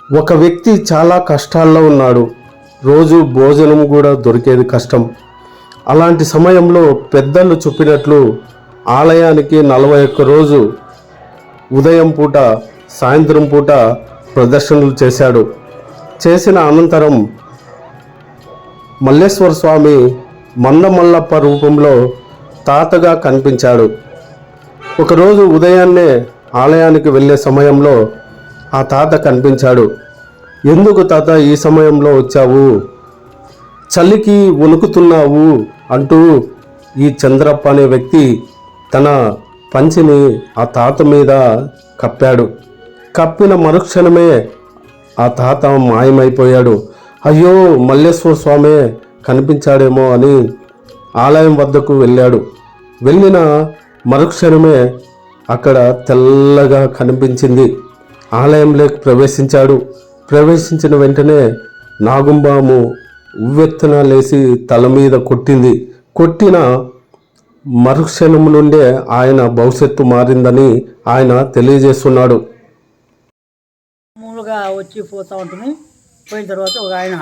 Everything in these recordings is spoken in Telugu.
ఒక వ్యక్తి చాలా కష్టాల్లో ఉన్నాడు. రోజు భోజనం కూడా దొరికేది కష్టం. అలాంటి సమయంలో పెద్దలు చెప్పినట్లు ఆలయానికి 41 రోజు ఉదయం పూట సాయంత్రం పూట ప్రదర్శనలు చేశాడు. చేసిన అనంతరం మల్లేశ్వర స్వామి మందమల్లప్ప రూపంలో తాతగా కనిపించాడు. ఒకరోజు ఉదయాన్నే ఆలయానికి వెళ్ళే సమయంలో ఆ తాత కనిపించాడు. ఎందుకు తాత ఈ సమయంలో వచ్చావు, చలికి వణుకుతున్నావు అంటూ ఈ చంద్రప్ప అనే వ్యక్తి తన పంచిని ఆ తాత మీద కప్పాడు. కప్పిన మరుక్షణమే ఆ తాత మాయమైపోయాడు. అయ్యో, మల్లేశ్వర స్వామి కనిపించాడేమో అని ఆలయం వద్దకు వెళ్ళాడు. వెళ్ళిన మరుక్షణమే అక్కడ తెల్లగా కనిపించింది. ఆలయంలోకి ప్రవేశించాడు. ప్రవేశించిన వెంటనే నాగుంబాము ఉవ్వెత్తున లేచి తల మీద కొట్టింది. కొట్టిన మరుక్షణం నుండే ఆయన భవిష్యత్తు మారిందని ఆయన తెలియజేస్తున్నాడు. మామూలుగా వచ్చి పోతూ ఉంటుంది. పోయిన తర్వాత ఒక ఆయన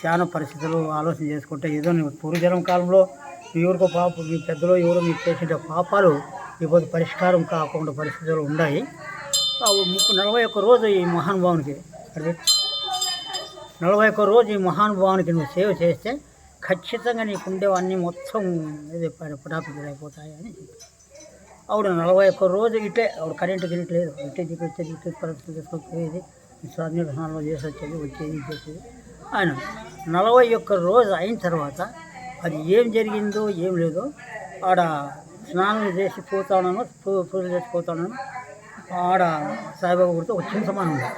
చాలా పరిస్థితులు ఆలోచన చేసుకుంటే ఏదో పూర్వజనం కాలంలో ఎవరికో పాప మీ పెద్దలో ఎవరో మీకు చేసిన పాపాలు ఇప్పుడు పరిష్కారం కాకుండా పరిస్థితులు ఉన్నాయి. 41 రోజు ఈ మహానుభావునికి 41 రోజు ఈ మహానుభావునికి నువ్వు సేవ చేస్తే ఖచ్చితంగా నీకు ఉండేవన్నీ మొత్తం ఇది పటాపిడైపోతాయి అని ఆవిడ 41 రోజు ఇట్లే ఆవిడ కరెంటు తినట్లేదు. ఇట్టే పరిస్థితి తీసుకొచ్చేది, స్నానంలో చేసి వచ్చేది చేసేది. ఆయన 41 రోజు అయిన తర్వాత అది ఏం జరిగిందో ఏం లేదో ఆడ స్నానం చేసి పోతాను, పూజలు చేసి పోతాను. ఆడ సాయిబాబా గుడితో ఒక చింతమాను ఉంది.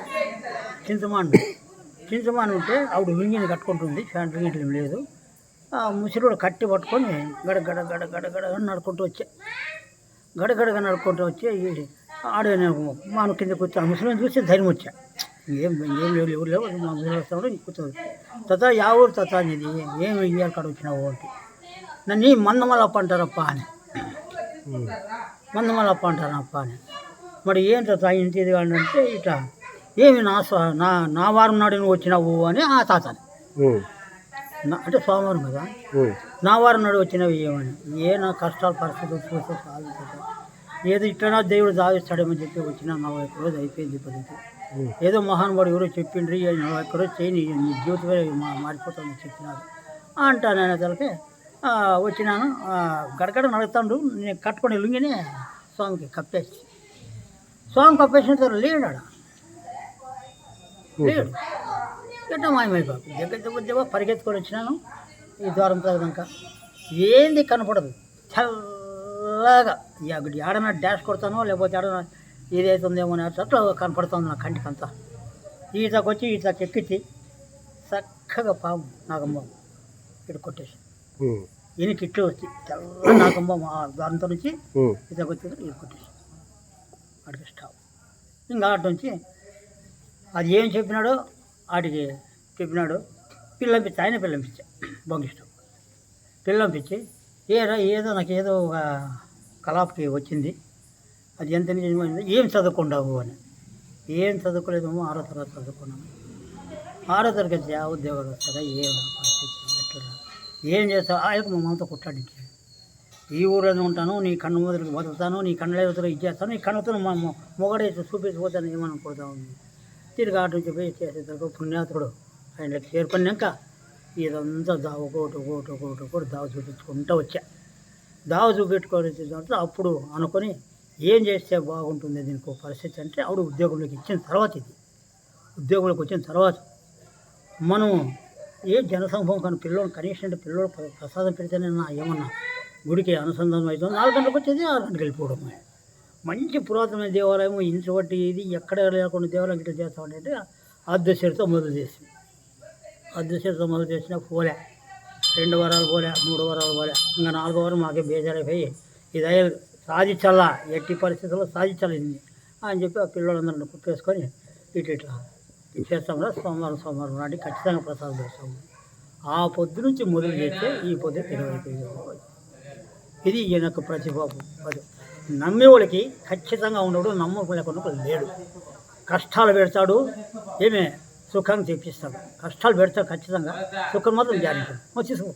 చింతమాను ఉంటే ఆవిడ లుంగిని కట్టుకుంటుంది, ఫ్యాంట్ లుంగిట్లు ఏం లేదు. ఆ ముసిరుడు కట్టి పట్టుకొని గడగడ నడుకుంటూ వచ్చా. గడగడగా నడుకుంటూ వచ్చి ఆడే మాను కిందకి వచ్చాను. ముసలిని చూసి ధైర్యం వచ్చా. ఏం లేవు ఎవరు లేవు, మా ముసలి వస్తాడు కూర్చోదు. తాత యా ఊరు తాత అనేది ఏమి ఇయ్యాలి కాడ వచ్చినావు అంటే నన్ను మందమల్లప్ప అంటారప్ప అని. మందమల్లప్ప అంటారప్ప అని. మరి ఏం తాత ఇంటి ఇది అంటే ఇట్లా ఏమి నా వారం నాడు నువ్వు వచ్చినావు అని ఆ తాతని అంటే సోమవారం కదా, నా వారం నాడు వచ్చినవి ఏమని నా కష్టాల పరిస్థితులు చూస్తే సాధించారు. ఏదో ఇట్లా దేవుడు దావిస్తాడేమని చెప్పి వచ్చిన 41 రోజు అయిపోయింది. ఇప్పటికి ఏదో మహానుభావుడు ఎవరో చెప్పిండ్రి 41 రోజు చేయి నీ జీవితమే మారిపోతుందని చెప్పినారు అంటా. నేను అతనికి వచ్చినాను. గడగడ నడుస్తాడు. నేను కట్టుకుని లుంగిని స్వామికి కప్పేసి స్వామి కప్పేసిన తర్వాత లేడు ఎట్లా మాయమైపోయి దగ్గర పరిగెత్తుకొని వచ్చినాను. ఈ ద్వారం తగ్గదాక ఏంది కనపడదు. చల్లగా ఆడన డాష్ కొడతానో లేకపోతే ఆడన ఇదవుతుందేమో అని అట్లా కనపడుతుంది నా కంటికంతా. ఈతకొచ్చి ఎక్కించి చక్కగా పాము నాగమ్మ ఇటు కొట్టేసి ఈయనకి ఇట్లు వచ్చి తెల్ల నాగమ్మ దాంతో నుంచి ఈతకొచ్చి ఇది కొట్టేసి అడిగి స్టాప్. ఇంకా అటు నుంచి అది ఏం చెప్పినాడో వాటికి చెప్పినాడు. పిల్లంపించి ఆయన పిల్లంపించా బొంగిష్టం పిల్లంపించి ఏదో నాకు ఏదో ఒక కలాపకి వచ్చింది. అది ఎంత నిజమైంది, ఏం చదువుకుంటావు అని. ఏం చదువుకోలేదేమో 6వ తరగతి చదువుకున్నాను. 6వ తరగతి ఆ ఉద్యోగాలు వస్తారా ఏం పరిస్థితి ఎట్లా ఏం చేస్తావు. ఆయనకు మా మామతో కొట్లాడించి ఈ ఊళ్ళోనే ఉంటాను, నీ కన్ను మొదలుకి బతుకుతాను, నీ కళ్ళతో ఇది చేస్తాను, నీ కన్నుతో మా మొగడేసి చూపించిపోతాను ఏమనుకుంటా ఉంది. తిరిగి ఆట నుంచి పోయి చేసేసరికి పుణ్యాతుడు ఆయనకి చేరుకున్నాక ఇదంతా ఒకటి దావ చూపించుకుంటూ వచ్చా. దావ చూపెట్టుకొని దాంట్లో అప్పుడు అనుకొని ఏం చేస్తే బాగుంటుంది దీనికి పరిస్థితి అంటే ఆవిడ ఉద్యోగంలోకి ఇచ్చిన తర్వాత ఉద్యోగంలోకి వచ్చిన తర్వాత మనం ఏ జనసంభవం కానీ పిల్లలు కనీసం పిల్లలు ప్రసాదం పెడితేనే ఏమన్నా గుడికి అనుసంధానం అవుతుంది. 4 గంటలకు వచ్చేది 6 గంటలకు వెళ్ళిపోవడం. మంచి పురాతనమైన దేవాలయం ఇంటి బట్టి ఇది ఎక్కడ లేకుండా దేవాలయం ఇట్లా చేస్తామంటే అర్ధశరితో మొదలు చేసిన పోలే 2 వారాలు పోలే, 3 వారాలు పోలే, ఇంకా 4వ వారం మాకే బేజారైపోయి ఇది సాధించాలా, ఎట్టి పరిస్థితుల్లో సాధించాలి అని చెప్పి ఆ పిల్లలందరినీ కుట్టేసుకొని ఇట్లా చేస్తాం కదా. సోమవారం నాటి ఖచ్చితంగా ప్రసాదం చేస్తాము. ఆ పొద్దు నుంచి మొదలు చేస్తే ఈ పొద్దు 25. ఇది ఈయనకు ప్రతిభ. నమ్మేవాళ్ళకి ఖచ్చితంగా ఉండడు, నమ్మకం లేకుండా లేడు. కష్టాలు పెడతాడు, ఏమే సుఖాన్ని తెప్పిస్తాడు. కష్టాలు పెడతాడు ఖచ్చితంగా, సుఖం మాత్రం గ్యారెంటీ. తీసుకో.